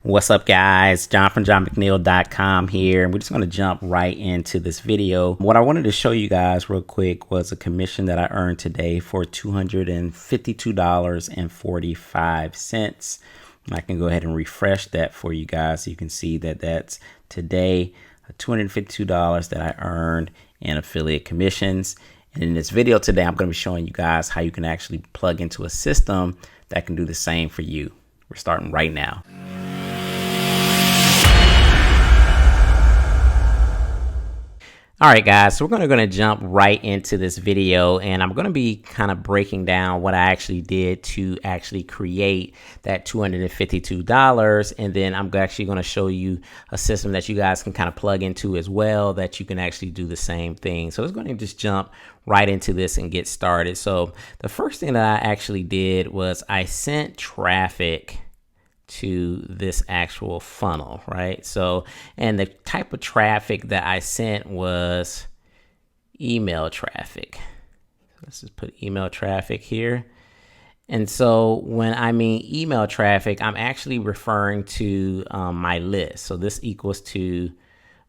What's up, guys? John from johnmcneil.com here, and we're just going to jump right into this video. What I wanted to show you guys real quick was a commission that I earned today for $252.45. I can go ahead and refresh that for you guys so you can see that that's today $252 that I earned in affiliate commissions. And in this video today, I'm going to be showing you guys how you can actually plug into a system that can do the same for you. We're starting right now. All right, guys, so we're going to jump right into this video, and I'm going to be kind of breaking down what I actually did to actually create that $252. And then I'm actually going to show you a system that you guys can kind of plug into as well that you can actually do the same thing. So it's going to just jump right into this and get started. So the first thing that I actually did was I sent traffic to this actual funnel, right? So, and the type of traffic that I sent was email traffic. Let's just put email traffic here. And so when I mean email traffic, I'm actually referring to my list. So this equals to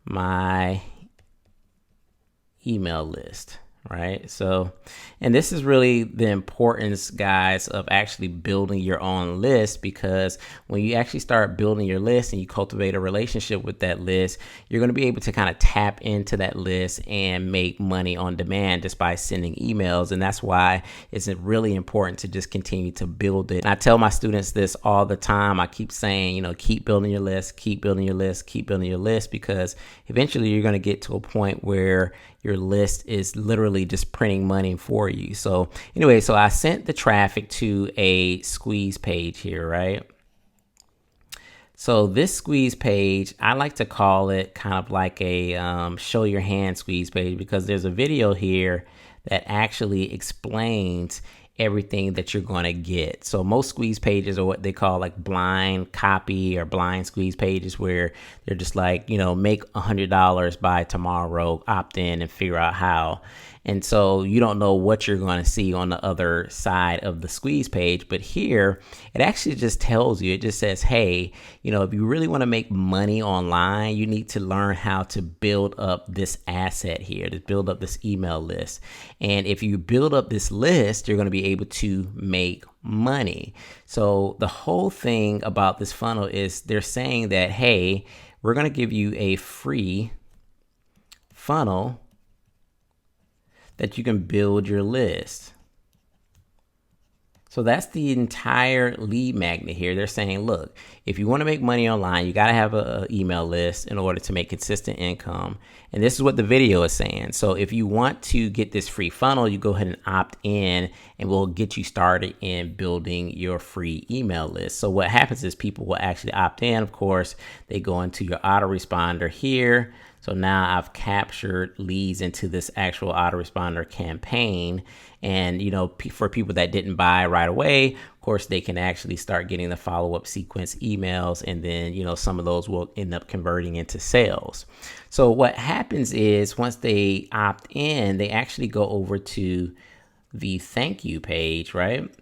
my email list. Right. So, and this is really the importance, guys, of actually building your own list, because when you actually start building your list and you cultivate a relationship with that list, you're going to be able to kind of tap into that list and make money on demand just by sending emails. And that's why it's really important to just continue to build it. And I tell my students this all the time. I keep saying, you know, keep building your list, keep building your list, keep building your list, because eventually you're going to get to a point where your list is literally just printing money for you. So anyway, so I sent the traffic to a squeeze page here, right? So this squeeze page, I like to call it kind of like a show your hand squeeze page, because there's a video here that actually explains everything that you're going to get. So most squeeze pages are what they call like blind copy or blind squeeze pages, where they're just like, you know, make $100 by tomorrow, opt in and figure out how. And so you don't know what you're going to see on the other side of the squeeze page. But here, it actually just tells you, it just says, hey, you know, if you really want to make money online, you need to learn how to build up this asset here, to build up this email list. And if you build up this list, you're going to be able to make money. So the whole thing about this funnel is they're saying that, hey, we're going to give you a free funnel that you can build your list. So that's the entire lead magnet here. They're saying, look, if you want to make money online, you got to have an email list in order to make consistent income. And this is what the video is saying. So if you want to get this free funnel, you go ahead and opt in, and we'll get you started in building your free email list. So what happens is people will actually opt in. Of course, they go into your autoresponder here. So now I've captured leads into this actual autoresponder campaign. And, you know, for people that didn't buy right away, of course, they can actually start getting the follow-up sequence emails. And then, you know, some of those will end up converting into sales. So what happens is once they opt in, they actually go over to the thank you page, right?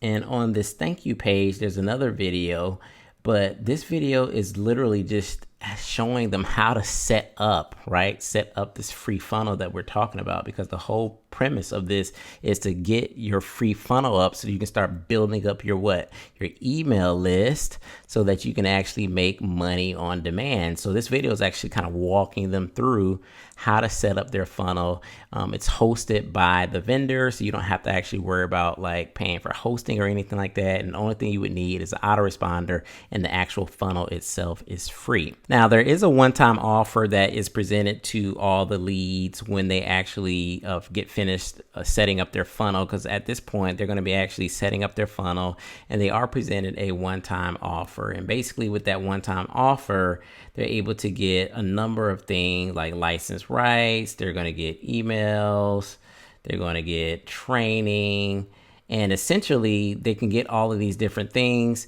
And on this thank you page, there's another video, but this video is literally just showing them how to set up, right? Set up this free funnel that we're talking about, because the whole premise of this is to get your free funnel up so you can start building up your your email list, so that you can actually make money on demand. So this video is actually kind of walking them through how to set up their funnel. It's hosted by the vendor, so you don't have to actually worry about like paying for hosting or anything like that. And the only thing you would need is an autoresponder, and the actual funnel itself is free. Now, there is a one-time offer that is presented to all the leads when they actually get finished setting up their funnel, because at this point, they're going to be actually setting up their funnel, and they are presented a one-time offer. And basically with that one-time offer, they're able to get a number of things like license rights. They're going to get emails. They're going to get training. And essentially, they can get all of these different things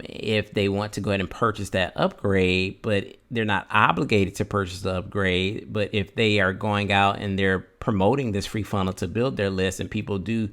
if they want to go ahead and purchase that upgrade, but they're not obligated to purchase the upgrade. But if they are going out and they're promoting this free funnel to build their list, and people do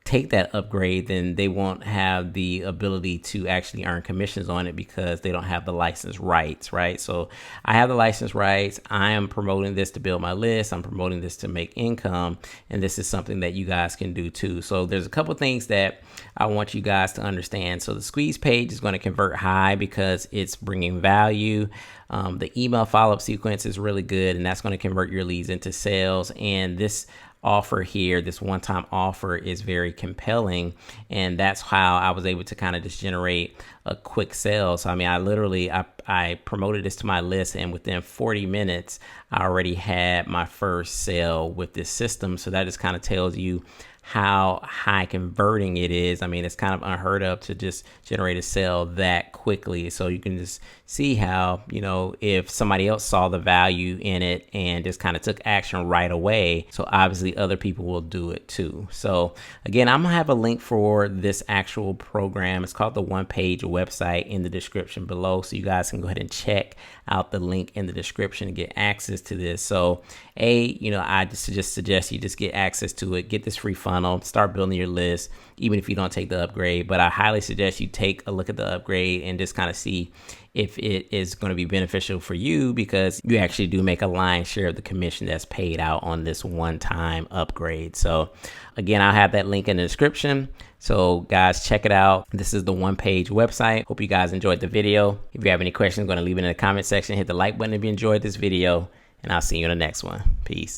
take that upgrade, then they won't have the ability to actually earn commissions on it because they don't have the license rights, right? So I have the license rights. I am promoting this to build my list. I'm promoting this to make income. And this is something that you guys can do too. So there's a couple things that I want you guys to understand. So the squeeze page is going to convert high because it's bringing value. The email follow-up sequence is really good, and that's going to convert your leads into sales. And this offer here, this one-time offer, is very compelling, and that's how I was able to kind of just generate a quick sale. So I mean, I promoted this to my list, and within 40 minutes I already had my first sale with this system. So that just kind of tells you how high converting it is. I mean, it's kind of unheard of to just generate a sale that quickly. So you can just see how, you know, if somebody else saw the value in it and just kind of took action right away, so obviously other people will do it too. So again, I'm gonna have a link for this actual program. It's called the One Page website in the description below. So you guys can go ahead and check out the link in the description to get access to this. So I just suggest you just get access to it, get this free funnel, start building your list, even if you don't take the upgrade. But I highly suggest you take a look at the upgrade and just kind of see if it is going to be beneficial for you, because you actually do make a lion's share of the commission that's paid out on this one-time upgrade. So again, I'll have that link in the description. So guys, check it out. This is the One Page website. Hope you guys enjoyed the video. If you have any questions, I'm going to leave it in the comment section. Hit the like button if you enjoyed this video, and I'll see you in the next one. Peace.